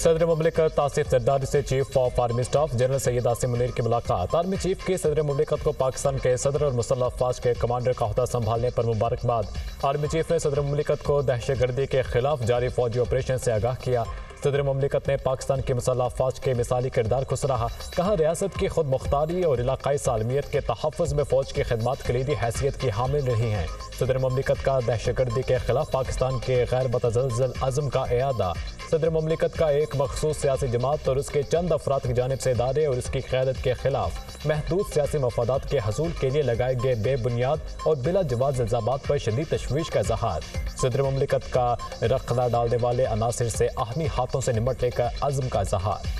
सदर मुमलिकत आसिफ जरदारी से chief of army staff general Syed Asim Munir की मुलाकात। आर्मी चीफ की सदर मुमलिकत को पाकिस्तान के सदर और मुसल्लह अफवाज के कमांडर का ओहदा संभालने पर मुबारकबाद। आर्मी चीफ ने सदर मुमलिकत को दहशतगर्दी के खिलाफ जारी फौजी ऑपरेशन से आगाह किया। सदर मुमलिकत ने पाकिस्तान के मुसल्लह अफवाज के मिसाली किरदार को सराहा। कहा, रियासत की खुद मुख्तारी और इलाकाई सालमियत के तहफ़्फ़ुज़ में फ़ौज की खिदमत कलीदी हैसियत की हामिल रही हैं। सदर मुमलिकत का दहशतगर्दी के खिलाफ पाकिस्तान के गैर मुतज़लज़ल अज़्म का इयादा। सदर मुमलिकत का एक मखसूस सियासी जमात और उसके चंद अफराद की जानिब से इदारे और उसकी क़यादत के खिलाफ महदूद सियासी मफादात के हसूल के लिए लगाए गए बेबुनियाद और बिला जवाज़ इल्ज़ामात पर शदीद तशवीश का इज़हार। सदर मुमलिकत का रखना डालने वाले अनासिर से आहमी हाथों से निमटने का अज़्म का इज़हार।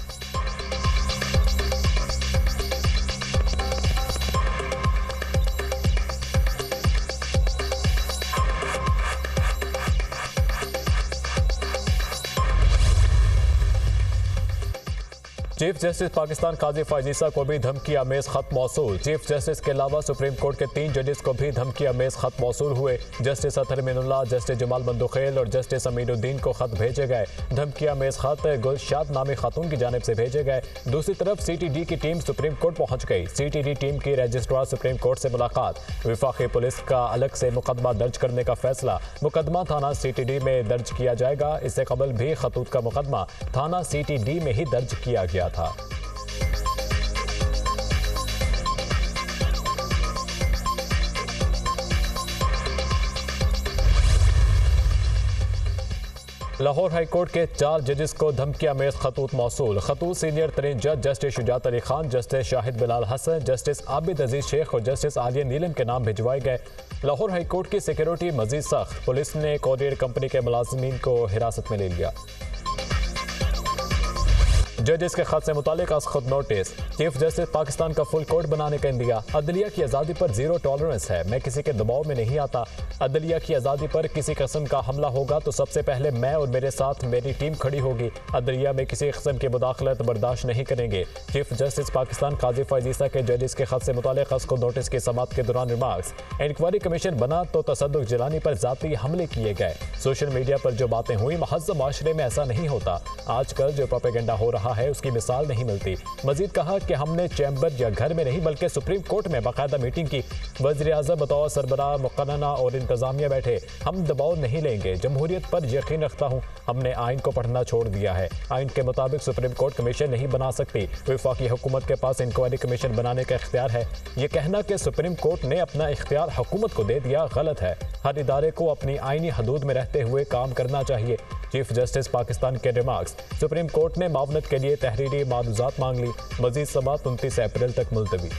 चीफ जस्टिस पाकिस्तान काजी फायजीसा को भी धमकी अमेज खत मौसूल। चीफ जस्टिस के अलावा सुप्रीम कोर्ट के 3 जजेस को भी धमकी अमेज खत मौसूल हुए। जस्टिस अतहर मीनुल्लाह, जस्टिस जमाल बंदुखेल और जस्टिस अमीनुद्दीन को खत भेजे गए। धमकी अमेज खत गुलशाद नामी खातून की जानिब से भेजे गए। दूसरी तरफ CTD की टीम सुप्रीम कोर्ट पहुंच गई। CTD टीम की रजिस्ट्रार सुप्रीम कोर्ट से मुलाकात। वफाकी पुलिस का अलग से मुकदमा दर्ज करने का फैसला। मुकदमा थाना CTD में दर्ज किया जाएगा। इससे कबल भी खतूत का मुकदमा थाना CTD में ही दर्ज किया गया था। लाहौर हाईकोर्ट के 4 जजेस को धमकी अमेज खतूत मौसूल। खतूत सीनियर तरीन जज justice Shujaat Ali Khan, justice Shahid Bilal Hassan, justice Abid Aziz Sheikh और जस्टिस आलिया नीलम के नाम भिजवाए गए। लाहौर हाईकोर्ट की सिक्योरिटी मजीद सख्त। पुलिस ने कोरियर कंपनी के मुलाजिमीन को हिरासत में ले लिया। जजेस के खत से मुतालिक आज खुद नोटिस। चीफ जस्टिस पाकिस्तान का फुल कोर्ट बनाने का इंदिया। अदलिया की आज़ादी पर जीरो टॉलरेंस है। मैं किसी के दबाव में नहीं आता। अदलिया की आज़ादी पर किसी किस्म का हमला होगा तो सबसे पहले मैं और मेरे साथ मेरी टीम खड़ी होगी। अदलिया में किसी किस्म की मुदाखलत बर्दाश्त नहीं करेंगे। चीफ जस्टिस पाकिस्तान काजी फायजीसा के जजेस के खत से मुतालिक आज खुद नोटिस की समाअत के दौरान रिमार्क्स। इंक्वायरी कमीशन बना तो तसद्दुक जिलानी पर जाती हमले किए गए। सोशल मीडिया पर जो बातें हुई, महज़्ज़ब माशरे में ऐसा नहीं होता। आजकल जो प्रोपेगेंडा हो रहा है उसकी मिसाल नहीं मिलती। मजीद कहा कि हमने चैम्बर या घर में नहीं बल्कि सुप्रीम कोर्ट में बाकायदा मीटिंग की। वज़ीर आज़म बतौर सरबराह मुक़न्ना और इंतजामिया बैठे। हम दबाव नहीं लेंगे। जमहूरियत पर यकीन रखता हूँ। हमने आइन को पढ़ना छोड़ दिया है। आइन के मुताबिक सुप्रीम कोर्ट कमीशन नहीं बना सकती। वफाकी हुकूमत के पास इंक्वायरी कमीशन बनाने का इख्तियार है। ये कहना कि सुप्रीम कोर्ट ने अपना इख्तियार हुकूमत को दे दिया गलत है। हर इदारे को अपनी आइनी हदूद में रहते हुए काम करना चाहिए। चीफ जस्टिस पाकिस्तान के रिमार्क्स। सुप्रीम कोर्ट ने मावनत के लिए तहरीरी मालूमात मांग ली। मजीद समाअत 29 अप्रैल तक मुलतवी।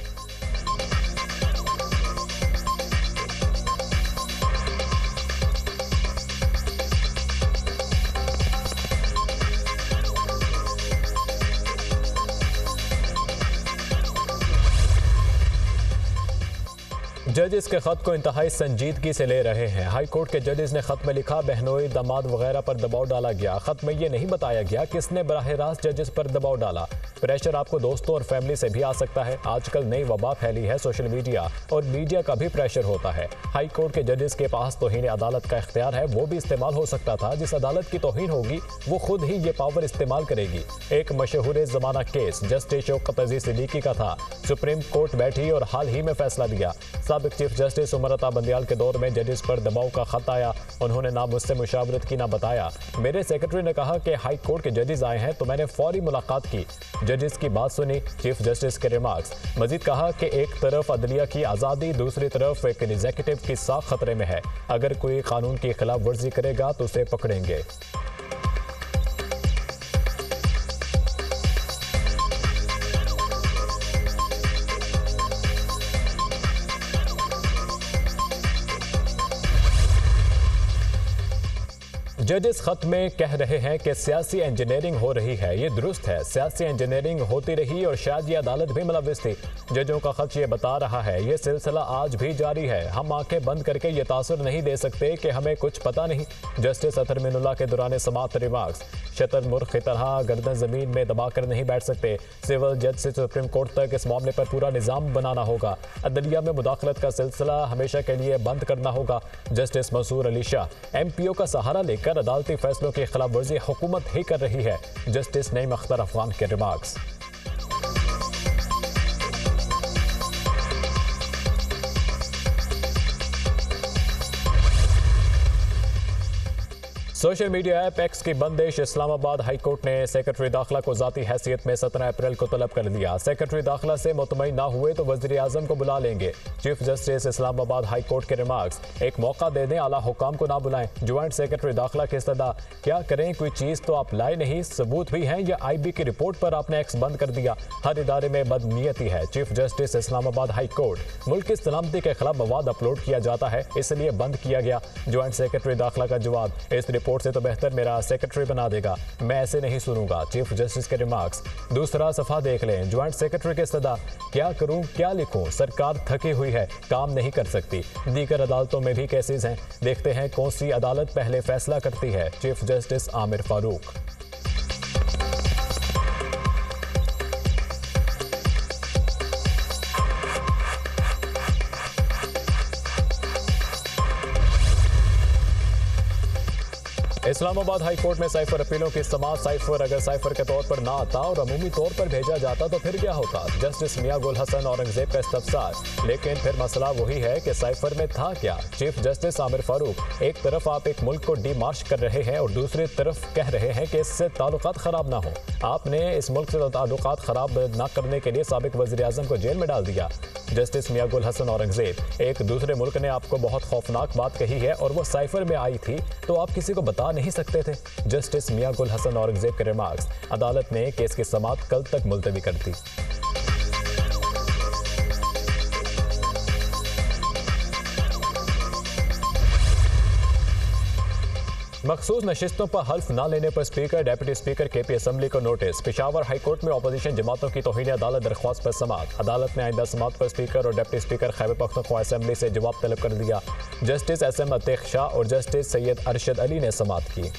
जजेस के खत को इंतहाई संजीदगी से ले रहे हैं। हाई कोर्ट के जजेस ने खत में लिखा, बहनोई दामाद वगैरह पर दबाव डाला गया। खत में यह नहीं बताया गया किसने बराह रास्त जजेस पर दबाव डाला। प्रेशर आपको दोस्तों और फैमिली से भी आ सकता है। आजकल नई वबा फैली है, सोशल मीडिया और मीडिया का भी प्रेशर होता है। हाई कोर्ट के जजेस के पास तौहीन अदालत का इख्तियार है, वो भी इस्तेमाल हो सकता था। जिस अदालत की तौहीन होगी वो खुद ही ये पावर इस्तेमाल करेगी। एक मशहूर ज़माना केस जस्टिस शौकत अजीज सिद्दीकी का था। सुप्रीम कोर्ट बैठी और हाल ही में फैसला दिया। साबिक चीफ जस्टिस उमर अता बंदियाल के दौर में जजेस पर दबाव का खत आया। उन्होंने ना मुझसे मुशावरत की ना बताया। मेरे सेक्रेटरी ने कहा कि हाई कोर्ट के जजेस आए हैं तो मैंने फौरी मुलाकात की। जजेस की बात सुनी। चीफ जस्टिस के रिमार्क्स। मजीद कहा कि एक तरफ अदलिया की आज़ादी, दूसरी तरफ एक एग्जीक्यूटिव की साख खतरे में है। अगर कोई कानून की खिलाफ वर्जी करेगा तो उसे पकड़ेंगे। जजेस खत में कह रहे हैं कि सियासी इंजीनियरिंग हो रही है। ये दुरुस्त है। सियासी इंजीनियरिंग होती रही और शायद ये अदालत भी मुलव्विस थी। जजों का खत ये बता रहा है। ये सिलसिला आज भी जारी है। हम आंखें बंद करके ये तासुर नहीं दे सकते कि हमें कुछ पता नहीं। जस्टिस अतहर मीनुल्लाह के दौरान समाअत रिमार्क्स। शतर मुर्ख की तरह गर्दन जमीन में दबाकर नहीं बैठ सकते। सिविल जज से सुप्रीम कोर्ट तक इस मामले पर पूरा निज़ाम बनाना होगा। अदलिया में मुदाखलत का सिलसिला हमेशा के लिए बंद करना होगा। जस्टिस मंसूर अली शाह MPO का सहारा लेकर दीगर अदालती फैसलों की खिलाफ वर्जी हुकूमत ही कर रही है। जस्टिस नईम अख्तर अफगान के remarks. Social media app x की बंदिश। इस्लामाबाद हाई कोर्ट ने सेक्रेटरी दाखिला को जाती हैसियत में 17 अप्रैल को तलब कर लिया। सेक्रेटरी दाखिला से मुतमईन ना हुए तो वज़ीर आज़म को बुला लेंगे। Chief justice Islamabad high court के रिमार्क्स। एक मौका दे दें, आला हुकाम को ना बुलाएं। ज्वाइंट सेक्रेटरी दाखिला की इस्तदा। क्या करें, कोई चीज़ तो आप लाए नहीं, सबूत भी हैं या IB की रिपोर्ट पर आपने एक्स बंद कर दिया। हर इदारे में बदनीयती है। Chief justice Islamabad high court. मुल्क की सलामती के खिलाफ मवाद अपलोड किया जाता है, इसलिए बंद किया गया। ज्वाइंट सेक्रेटरी दाखिला का जवाब। इस रिपोर्ट से तो बेहतर मेरा सेक्रेटरी बना देगा, मैं ऐसे नहीं सुनूंगा। चीफ जस्टिस के रिमार्क्स। दूसरा सफा देख लें। ज्वाइंट सेक्रेटरी के सदा। क्या करूं, क्या लिखूं, सरकार थकी हुई है, काम नहीं कर सकती। दीगर अदालतों में भी केसेस हैं, देखते हैं कौन सी अदालत पहले फैसला करती है। Chief justice Aamir Farooq. Islamabad high court में साइफर अपीलों की समाअत। साइफर अगर साइफर के तौर पर ना आता और अमूमी तौर पर भेजा जाता तो फिर क्या होता। जस्टिस मियां गुल हसन औरंगजेब का इस्तफसार। लेकिन फिर मसला वही है कि साइफर में था क्या। Chief justice Aamir Farooq. एक तरफ आप एक मुल्क को डीमार्श कर रहे हैं और दूसरी तरफ कह रहे हैं कि इससे ताल्लुकात खराब ना हो। आपने इस मुल्क से ताल्लुकात खराब ना करने के लिए साबिक वज़ीर आज़म को जेल में डाल दिया। जस्टिस मियां गुल हसन औरंगजेब। एक दूसरे मुल्क ने आपको बहुत खौफनाक बात कही है और वो साइफर में आई थी तो आप किसी को बता नहीं सकते थे। जस्टिस मियां गुल हसन औरंगजेब के रिमार्क्स। अदालत ने केस की समाअत कल तक मुलतवी कर दी। मखसूस नशिस्तों पर हल्फ न लेने पर speaker deputy speaker KP assembly को नोटिस। पेशावर हाई कोर्ट में अपोजिशन जमातों की तौहीन अदालत दरख्वास्त पर समाअत। अदालत ने आइंदा समाअत पर स्पीकर और deputy speaker Khyber Pakhtunkhwa assembly से जवाब तलब कर दिया। जस्टिस SM अतीक शाह और जस्टिस सैयद अरशद अली ने समाअत की।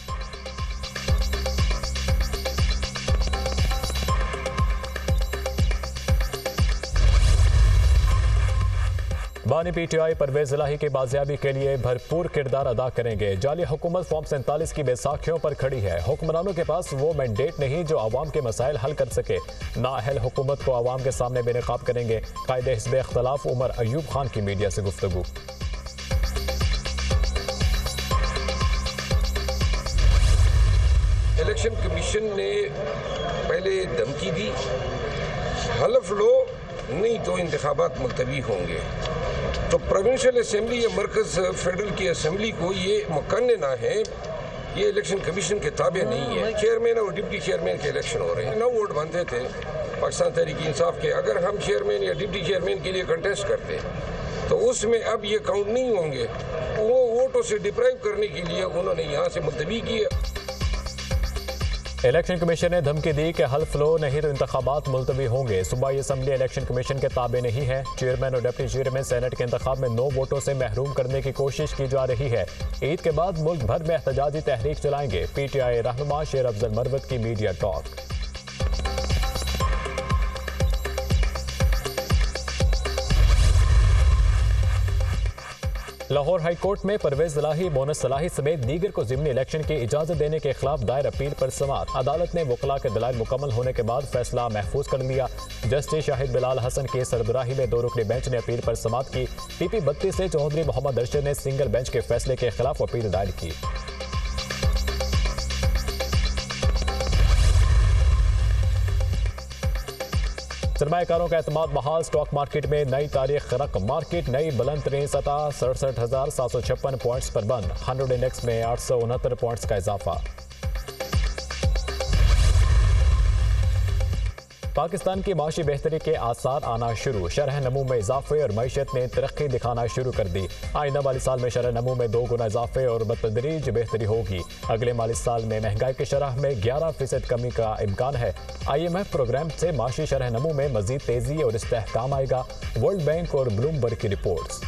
बानी PTI परवेज इलाही की बाजियाबी के लिए भरपूर किरदार अदा करेंगे। जाली हुकूमत फॉर्म 47 की बैसाखियों पर खड़ी है। हुक्मरानों के पास वो मैंडेट नहीं जो आवाम के मसाइल हल कर सके। नाअहल हुकूमत को आवाम के सामने बेनकाब करेंगे। कायदे हिज़्ब इख्तिलाफ उमर अयूब खान की मीडिया से गुफ्तगू। इलेक्शन कमीशन ने पहले धमकी दी, हलफ लो नहीं तो इंतखाबात मुलतवी होंगे। तो प्रोविंशियल असेंबली या मरकज़ फेडरल की असेंबली को ये मुकन्ना है, ये इलेक्शन कमीशन के ताबे नहीं है। चेयरमैन और डिप्टी चेयरमैन के इलेक्शन हो रहे हैं। 9 वोट बनते थे पाकिस्तान तहरीक इंसाफ के। अगर हम चेयरमैन या डिप्टी चेयरमैन के लिए कंटेस्ट करते तो उसमें अब ये काउंट नहीं होंगे। वो वोटों से डिप्राइव करने के लिए उन्होंने यहाँ से मुलतवी किया। इलेक्शन कमीशन ने धमकी दी कि हल्फ लो नहीं तो इंतखाबात मुलतवी होंगे। सूबाई असम्बली इलेक्शन कमीशन के ताबे नहीं है। चेयरमैन और डिप्टी चेयरमैन सेनेट के इंतखाब में 9 वोटों से महरूम करने की कोशिश की जा रही है। ईद के बाद मुल्क भर में एहतजाजी तहरीक चलाएंगे। PTI रहनुमा शेर अफजल मरवत की media talk. Lahore high court में परवेज इलाही, मोनस सलाही समेत दीगर को ज़िमनी इलेक्शन की इजाजत देने के खिलाफ दायर अपील पर समाअत। अदालत ने वकला के दलाइल मुकम्मल होने के बाद फैसला महफूज कर लिया। जस्टिस शाहिद बिलाल हसन की सरबराही में 2 रुकनी बेंच ने अपील पर समाअत की। PP 32 से चौधरी मोहम्मद अरशद ने सिंगल बेंच के फैसले के खिलाफ अपील दायर की। सरमायाकारों का एतमाद बहाल। स्टॉक मार्केट में नई तारीख रकम। मार्केट नई बुलंद तरीन सतह 67,756 पॉइंट्स पर बंद। 100 इंडेक्स में 869 पॉइंट्स का इजाफा। पाकिस्तान की माशी बेहतरी के आसार आना शुरू। शरह नमू में इजाफे और मईशत ने तरक्की दिखाना शुरू कर दी। आइंदा माली साल में शरह नमू में 2 गुना इजाफे और बतदरीज बेहतरी होगी। अगले माली साल में महंगाई की शरह में 11% कमी का इम्कान है। IMF प्रोग्राम से माशी शरह नमू में मजीद तेजी और इस्तेहकाम आएगा। वर्ल्ड बैंक और ब्लूमबर्ग की रिपोर्ट्स।